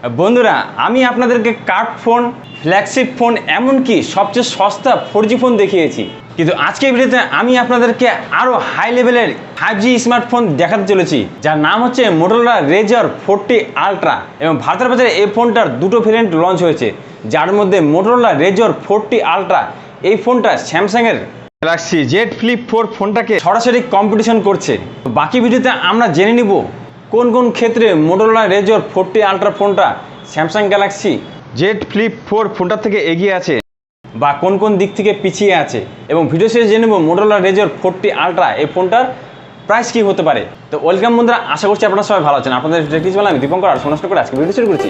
বন্ধুরা, আমি আপনাদেরকে কার্ভ ফোন, ফ্ল্যাগশিপ ফোন, এমনকি সবচেয়ে সস্তা 4G ফোন দেখিয়েছি। কিন্তু আজকের ভিডিওতে আমি আপনাদেরকে আরও হাই লেভেলের 5G স্মার্টফোন দেখাতে চলেছি, যার নাম হচ্ছে Motorola Razr 40 Ultra। এবং ভারতের বাজারে এই ফোনটার দুটো ভেরিয়েন্ট লঞ্চ হয়েছে, যার মধ্যে Motorola Razr 40 Ultra এই ফোনটা স্যামসাংয়ের গ্যালাক্সি জেড ফ্লিপ 4 ফোনটাকে সরাসরি কম্পিটিশন করছে। তো বাকি ভিডিওতে আমরা জেনে নিব কোন কোন ক্ষেত্রে Motorola Razr 40 Ultra ফোনটা স্যামসাং গ্যালাক্সি জেড ফ্লিপ 4 ফোনটার থেকে এগিয়ে আছে বা কোন কোন দিক থেকে পিছিয়ে আছে। এবং ভিডিও শেষে জেনে নেব Motorola Razr 40 Ultra এই ফোনটার প্রাইস কী হতে পারে। তো ওয়েলকাম বন্ধুরা, আশা করছি আপনারা সবাই ভালো আছেন। আপনাদের বলে আমি দীপঙ্কর আর সোনাস্ট করে আজকে ভিডিও শুরু করেছি।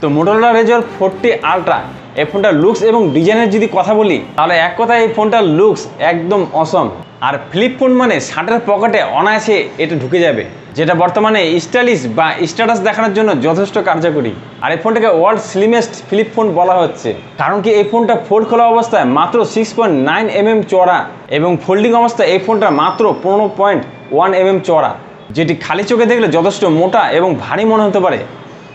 তো Motorola Razr 40 Ultra এই ফোনটার লুকস এবং ডিজাইনের যদি কথা বলি, তাহলে এক কথায় এই ফোনটার লুকস একদম অসম। আর ফ্লিপ ফোন মানে শার্টের পকেটে অনায়াসে এটা ঢুকে যাবে, যেটা বর্তমানে স্টাইলিশ বা স্ট্যাটাস দেখানোর জন্য যথেষ্ট কার্যকরী। আর এই ফোনটাকে ওয়ার্ল্ড স্লিমেস্ট ফ্লিপ ফোন বলা হচ্ছে, কারণ কি এই ফোনটা ফোল্ড খোলা অবস্থায় মাত্র 6.9 mm চওড়া এবং ফোল্ডিং অবস্থায় এই ফোনটা মাত্র 15.1 mm চওড়া, যেটি খালি চোখে দেখলে যথেষ্ট মোটা এবং ভারী মনে হতে পারে।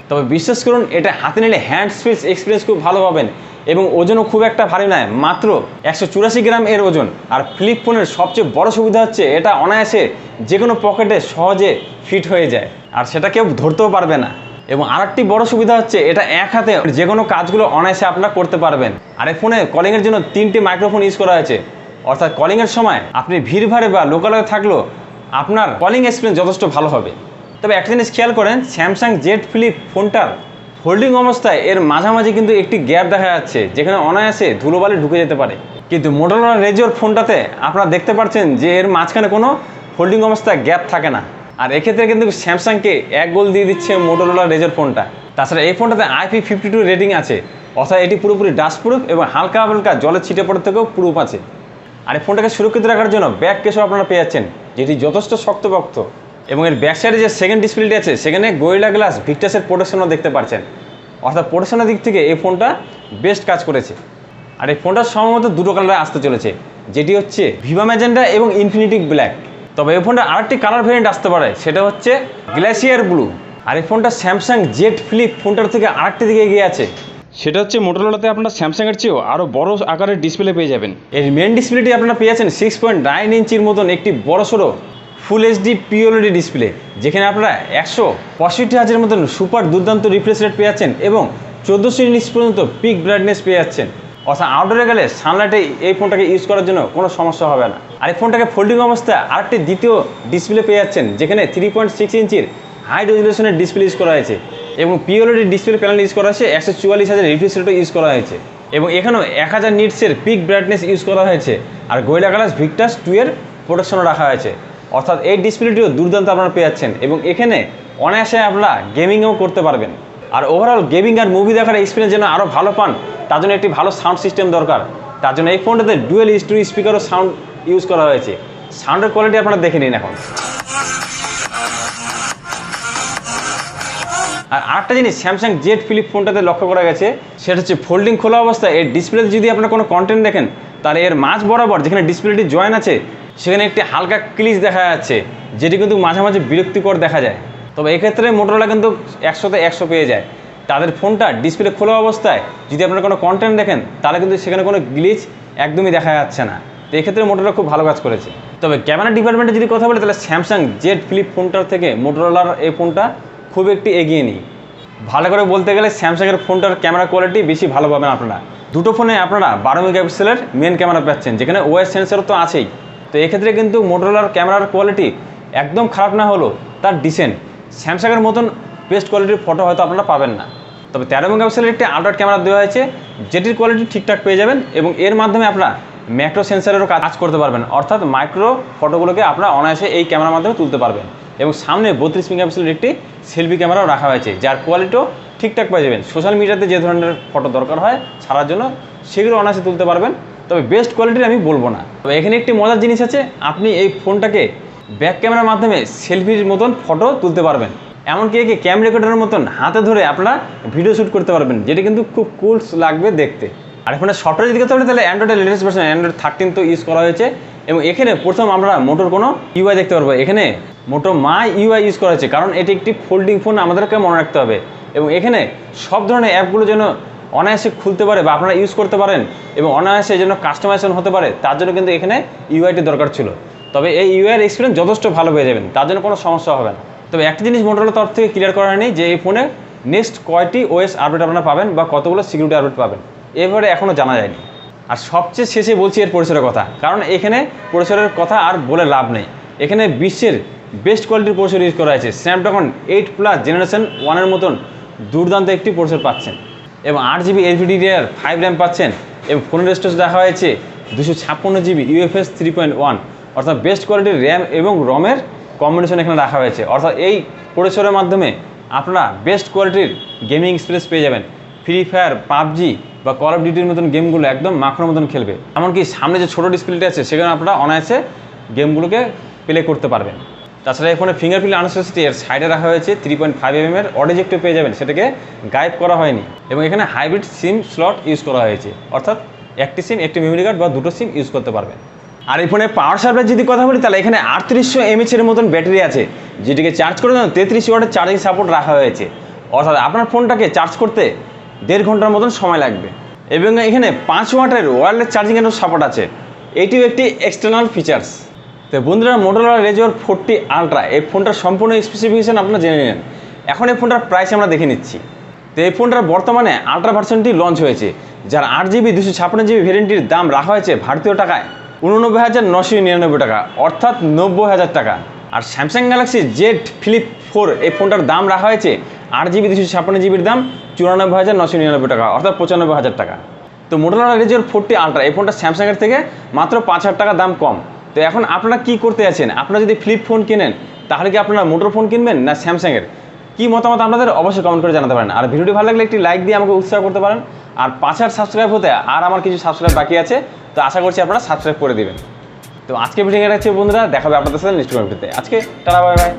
তবে বিশ্বাস করুন, এটা হাতে নিলে হ্যান্ড স্পিচ এক্সপিরিয়েন্স খুব ভালো পাবেন এবং ওজনও খুব একটা ভারী নয়, মাত্র 184 গ্রাম এর ওজন। আর ফ্লিপ ফোনের সবচেয়ে বড় সুবিধা হচ্ছে এটা অনায়াসে যে কোনো পকেটে সহজে ফিট হয়ে যায়, আর সেটা কেউ ধরতেও পারবে না। এবং আরেকটি বড় সুবিধা হচ্ছে এটা এক হাতে যে কোনো কাজগুলো অনায়াসে আপনারা করতে পারবেন। আর এই ফোনে কলিংয়ের জন্য 3টি মাইক্রোফোন ইউজ করা হয়েছে, অর্থাৎ কলিংয়ের সময় আপনি ভিড়ভাড়ে বা লোকালয়ে থাকলেও আপনার কলিং এক্সপিরিয়েন্স যথেষ্ট ভালো হবে। তবে একটা জিনিস খেয়াল করেন, স্যামসাং জেড ফ্লিপ ফোনটার ফোল্ডিং অবস্থায় এর মাঝামাঝি কিন্তু একটি গ্যাপ দেখা যাচ্ছে, যেখানে অনায়াসে ধুলোবালি ঢুকে যেতে পারে। কিন্তু Motorola Razr ফোনটাতে আপনারা দেখতে পাচ্ছেন যে এর মাঝখানে কোনো ফোল্ডিং অবস্থায় গ্যাপ থাকে না। আর এক্ষেত্রে কিন্তু স্যামসাংকে 1 গোল দিয়ে দিচ্ছে Motorola Razr ফোনটা। তাছাড়া এই ফোনটাতে IP52 রেটিং আছে, অর্থাৎ এটি পুরোপুরি ডাস্ট প্রুফ এবং হালকা হালকা জলের ছিটে পড়ার থেকেও প্রুফ আছে। আর এই ফোনটাকে সুরক্ষিত রাখার জন্য ব্যাক কেসও আপনারা পেয়ে যাচ্ছেন, যেটি যথেষ্ট শক্তপোক্ত। এবং এর ব্যাক সাইডে যে সেকেন্ড ডিসপ্লেটি আছে, সেখানে গোরিলা গ্লাস ভিক্টাসের প্রোটেকশনও দেখতে পাচ্ছেন, অর্থাৎ প্রোটেকশনের দিক থেকে এই ফোনটা বেস্ট কাজ করেছে। আর এই ফোনটা সম্ভবত দুটো কালারে আসতে চলেছে, যেটি হচ্ছে ভিভা ম্যাজেন্টা এবং ইনফিনিটি ব্ল্যাক। তবে এই ফোনটা আরেকটি কালার ভেরিয়েন্ট আসতে পারে, সেটা হচ্ছে গ্লাসিয়ার ব্লু। আর এই ফোনটা স্যামসাং জেড ফ্লিপ ফোনটার থেকে আরেকটি দিকে এগিয়ে আছে, সেটা হচ্ছে মোটোরোলাতে আপনারা স্যামসাংয়ের চেয়েও আরও বড় আকারের ডিসপ্লে পেয়ে যাবেন। এর মেন ডিসপ্লেটি আপনারা পেয়ে যাচ্ছেন 6.9 ইঞ্চির মতন একটি বড়সড় ফুল এইচডি পিওএলইডি ডিসপ্লে, যেখানে আপনারা 165 হার্জের মতন সুপার দুর্দান্ত রিফ্রেশ রেট পেয়ে যাচ্ছেন এবং 1400 ইউনিটস পর্যন্ত পিক ব্রাইটনেস পেয়ে যাচ্ছেন। অর্থাৎ আউটডোরে গেলে সানলাইটে এই ফোনটাকে ইউজ করার জন্য কোনো সমস্যা হবে না। আর এই ফোনটাকে ফোল্ডিং অবস্থায় আরেকটি দ্বিতীয় ডিসপ্লে পেয়ে যাচ্ছেন, যেখানে 3.6 ইঞ্চির হাই রেজলিউশনের ডিসপ্লে ইউজ করা হয়েছে এবং পিওএলইডি ডিসপ্লে প্যানেল ইউজ করা হয়েছে। 144 হাজার রিফ্রেশ রেটও ইউজ করা হয়েছে এবং এখানেও 1000 নিটসের পিক ব্রাইটনেস ইউজ করা হয়েছে। আর গোরিলা গ্লাস ভিক্টাস 2 এর প্রোটেকশনও রাখা হয়েছে, অর্থাৎ এই ডিসপ্লেটিও দুর্দান্ত আপনারা পেয়ে যাচ্ছেন এবং এখানে অনায়াসে আপনারা গেমিংও করতে পারবেন। আর ওভারঅল গেমিং আর মুভি দেখার এক্সপিরিয়েন্স যেন আরও ভালো পান, তার জন্য একটি ভালো সাউন্ড সিস্টেম দরকার। তার জন্য এই ফোনটাতে ডুয়েল স্টুডিও স্পিকারও সাউন্ড ইউজ করা হয়েছে। সাউন্ডের কোয়ালিটি আপনারা দেখে নিন এখন। আর আরেকটা জিনিস স্যামসাং জেড ফ্লিপ ফোনটাতে লক্ষ্য করা গেছে, সেটা হচ্ছে ফোল্ডিং খোলা অবস্থায় এর ডিসপ্লেতে যদি আপনারা কোনো কন্টেন্ট দেখেন, তাহলে এর মাঝ বরাবর যেখানে ডিসপ্লেটি জয়েন আছে, সেখানে একটি হালকা ক্লিচ দেখা যাচ্ছে, যেটি কিন্তু মাঝে মাঝে বিরক্তিকর দেখা যায়। তবে এক্ষেত্রে মোটোরোলা কিন্তু 100তে 100 পেয়ে যায়। তাদের ফোনটা ডিসপ্লে খোলা অবস্থায় যদি আপনারা কোনো কন্টেন্ট দেখেন, তাহলে কিন্তু সেখানে কোনো গ্লিচ একদমই দেখা যাচ্ছে না। তো এক্ষেত্রে মোটোরোলা খুব ভালো কাজ করেছে। তবে ক্যামেরা ডিপার্টমেন্টে যদি কথা বলি, তাহলে স্যামসাং জেড ফ্লিপ ফোনটার থেকে মোটোরোলার এই ফোনটা খুব একটি এগিয়ে নেই। ভালো করে বলতে গেলে স্যামসাংয়ের ফোনটার ক্যামেরা কোয়ালিটি বেশি ভালো পাবেন আপনারা। দুটো ফোনে আপনারা 12 মেগাপিক্সেলের মেন ক্যামেরা পাচ্ছেন, যেখানে ওএস সেন্সরও তো আছেই। তো এক্ষেত্রে কিন্তু মোটোরোলার ক্যামেরার কোয়ালিটি একদম খারাপ না হলেও তার ডিসেন্ট। স্যামসাংয়ের মতন বেস্ট কোয়ালিটির ফটো হয়তো আপনারা পাবেন না। তবে 13 মেগাপিক্সেলের একটি আলট্রা ক্যামেরা দেওয়া হয়েছে, যেটির কোয়ালিটি ঠিকঠাক পেয়ে যাবেন এবং এর মাধ্যমে আপনারা ম্যাক্রো সেন্সারেরও কাজ করতে পারবেন, অর্থাৎ মাইক্রো ফটোগুলোকে আপনারা অনায়াসে এই ক্যামেরার মাধ্যমে তুলতে পারবেন। এবং সামনে 32 মেগাপিক্সেলের একটি সেলফি ক্যামেরাও রাখা হয়েছে, যার কোয়ালিটিও ঠিকঠাক পেয়ে যাবেন। সোশ্যাল মিডিয়াতে যে ধরনের ফটো দরকার হয় ছাড়ার জন্য, সেগুলো অনায়াসে তুলতে পারবেন। তবে বেস্ট কোয়ালিটির আমি বলবো না। তবে এখানে একটি মজার জিনিস আছে, আপনি এই ফোনটাকে ব্যাক ক্যামেরার মাধ্যমে সেলফির মতন ফটো তুলতে পারবেন, এমনকি একে ক্যাম রেকর্ডারের মতন হাতে ধরে আপনারা ভিডিও শ্যুট করতে পারবেন, যেটি কিন্তু খুব কুল লাগবে দেখতে। আর ফোনের সফটওয়্যার যদি কথা বলি, তাহলে অ্যান্ড্রয়েডের লেটেস্ট ভার্সন অ্যান্ড্রয়েড 13 তো ইউজ করা হয়েছে এবং এখানে প্রথম আমরা মোটোর কোনো ইউআই দেখতে পারবো। এখানে মোটো মাই ইউআই ইউজ করা হয়েছে, কারণ এটি একটি ফোল্ডিং ফোন, আমাদেরকে মনে রাখতে হবে এবং এখানে সব ধরনের অ্যাপগুলো যেন অনায়াসে খুলতে পারে বা আপনারা ইউজ করতে পারেন এবং অনায়াসে যেন কাস্টমাইজেশন হতে পারে, তার জন্য কিন্তু এখানে ইউআইটি দরকার ছিল। তবে এই ইউআইয়ের এক্সপিরিয়েন্স যথেষ্ট ভালো পেয়ে যাবেন, তার জন্য কোনো সমস্যা হবে না। তবে একটা জিনিস মোটরোলার তরফ থেকে ক্লিয়ার করা হয়নি যে এই ফোনে নেক্সট কয়টি ওএস আপডেট আপনারা পাবেন বা কতগুলো সিকিউরিটি আপডেট পাবেন, এবারে এখনও জানা যায়নি। আর সবচেয়ে শেষে বলছি এর পরিসরের কথা, কারণ এখানে পরিসরের কথা আর বলে লাভ নেই। এখানে বিশ্বের বেস্ট কোয়ালিটির প্রসেসর ইউজ করা হয়েছে, স্ন্যাপড্রাগন 8+ জেনারেশন 1-এর মতন দুর্দান্ত একটি প্রসেসর পাচ্ছেন এবং 8GB LPDDR5 র্যাম পাচ্ছেন এবং ফোনের স্টোরেজ দেখা হয়েছে 256GB UFS 3.1, অর্থাৎ বেস্ট কোয়ালিটির র্যাম এবং রমের কম্বিনেশন এখানে রাখা হয়েছে। অর্থাৎ এই প্রসেসরের মাধ্যমে আপনারা বেস্ট কোয়ালিটির গেমিং এক্সপিরিয়েন্স পেয়ে যাবেন। ফ্রি ফায়ার, পাবজি বা কল অফ ডিউটির মতন গেমগুলো একদম মাখনের মতন খেলবে। এমনকি সামনে যে ছোটো ডিসপ্লেটা আছে সেখানে আপনারা অনায়াসে গেমগুলোকে প্লে করতে পারবেন। তাছাড়া এই ফোনে ফিঙ্গারপ্রিন্ট আনসেসিটি এর সাইডে রাখা হয়েছে 3.5mm এর অডিজেক্টিভ পেয়ে যাবেন, সেটাকে গায়েব করা হয়নি। এবং এখানে হাইব্রিড সিম স্লট ইউজ করা হয়েছে, অর্থাৎ একটি সিম, একটি মেমোরি কার্ড বা দুটো সিম ইউজ করতে পারবেন। আর এই ফোনে পাওয়ার সাপ্লাই যদি কথা বলি, তাহলে এখানে 3800 mAh এর মতন ব্যাটারি আছে, যেটিকে চার্জ করে দেন 33 ওয়াটের চার্জিং সাপোর্ট রাখা হয়েছে। অর্থাৎ আপনার ফোনটাকে চার্জ করতে 1.5 ঘন্টার মতন সময় লাগবে। এবং এখানে 5 ওয়াটের ওয়্যারলেস চার্জিংয়েরও সাপোর্ট আছে, এটিও একটি এক্সটার্নাল ফিচার্স। তো বন্ধুরা, Motorola Razr 40 Ultra এই ফোনটার সম্পূর্ণ স্পেসিফিকেশন আপনারা জেনে নিলেন। এখন এই ফোনটার প্রাইস আমরা দেখে নিচ্ছি। তো এই ফোনটার বর্তমানে আলট্রা ভার্সনটি লঞ্চ হয়েছে, যার 8GB 256GB ভ্যারিয়েন্টটির দাম রাখা হয়েছে ভারতীয় টাকায় 89,999 টাকা, অর্থাৎ 90,000 টাকা। আর স্যামসাং গ্যালাক্সি জেড ফ্লিপ 4 এই ফোনটার দাম রাখা হয়েছে 8GB 256GBর দাম 94,999 টাকা, অর্থাৎ 95,000 টাকা। তো Motorola Razr 40 Ultra এই ফোনটা স্যামসাংয়ের থেকে মাত্র 5,000 টাকা দাম কম। তো এখন আপনারা কি করতে আছেন? আপনারা যদি ফ্লিপ ফোন কেনেন তাহলে কি আপনারা মোটর ফোন কিনবেন না স্যামসাংয়ের? কি মতামত আপনাদের অবশ্যই কমেন্ট করে জানাতে পারেন। আর ভিডিওটি ভালো লাগলে একটি লাইক দিয়ে আমাকে উৎসাহ করতে পারেন। আর 5,000 সাবস্ক্রাইব হতে আর আমার কিছু সাবস্ক্রাইব বাকি আছে, তো আশা করছি আপনারা সাবস্ক্রাইব করে দেবেন। তো আজকে ভিডিও এটা হচ্ছে বন্ধুরা, দেখাবে আপনাদের সাথে নেক্সট ভিডিওতে। আজকে টাটা, বাই বাই।